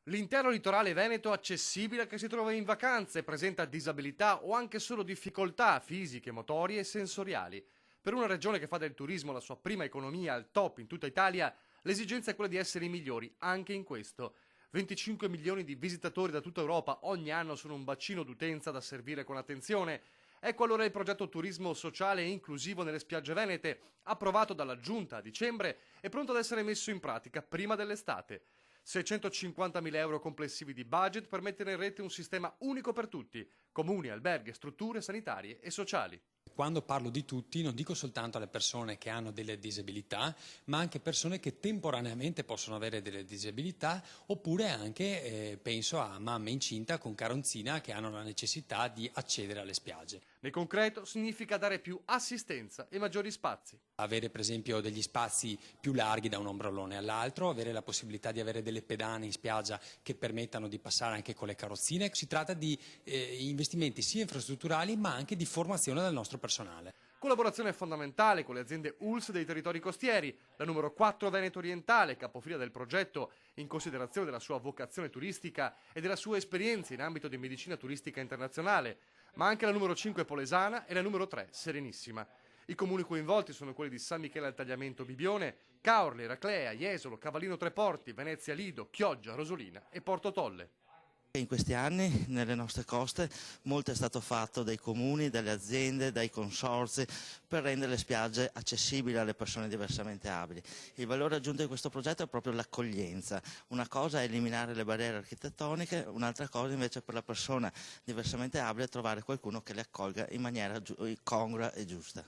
L'intero litorale veneto è accessibile a chi si trova in vacanze, presenta disabilità o anche solo difficoltà fisiche, motorie e sensoriali. Per una regione che fa del turismo la sua prima economia al top in tutta Italia, l'esigenza è quella di essere i migliori anche in questo. 25 milioni di visitatori da tutta Europa ogni anno sono un bacino d'utenza da servire con attenzione. Ecco allora il progetto Turismo Sociale e Inclusivo nelle spiagge venete, approvato dalla Giunta a dicembre e pronto ad essere messo in pratica prima dell'estate. 650.000 euro complessivi di budget per mettere in rete un sistema unico per tutti, comuni, alberghi, strutture sanitarie e sociali. Quando parlo di tutti non dico soltanto alle persone che hanno delle disabilità, ma anche persone che temporaneamente possono avere delle disabilità, oppure anche penso a mamme incinta con carrozzina che hanno la necessità di accedere alle spiagge. Nel concreto significa dare più assistenza e maggiori spazi. Avere per esempio degli spazi più larghi da un ombrellone all'altro, avere la possibilità di avere delle pedane in spiaggia che permettano di passare anche con le carrozzine. Si tratta di investimenti sia infrastrutturali ma anche di formazione del nostro personale. Collaborazione fondamentale con le aziende ULS dei territori costieri, la numero 4 Veneto Orientale, capofila del progetto, in considerazione della sua vocazione turistica e della sua esperienza in ambito di medicina turistica internazionale, ma anche la numero 5 Polesana e la numero 3 Serenissima. I comuni coinvolti sono quelli di San Michele al Tagliamento Bibione, Caorle, Raclea, Jesolo, Cavallino Treporti, Venezia Lido, Chioggia, Rosolina e Porto Tolle. In questi anni nelle nostre coste molto è stato fatto dai comuni, dalle aziende, dai consorzi per rendere le spiagge accessibili alle persone diversamente abili. Il valore aggiunto di questo progetto è proprio l'accoglienza. Una cosa è eliminare le barriere architettoniche, un'altra cosa invece per la persona diversamente abile è trovare qualcuno che le accolga in maniera congrua e giusta.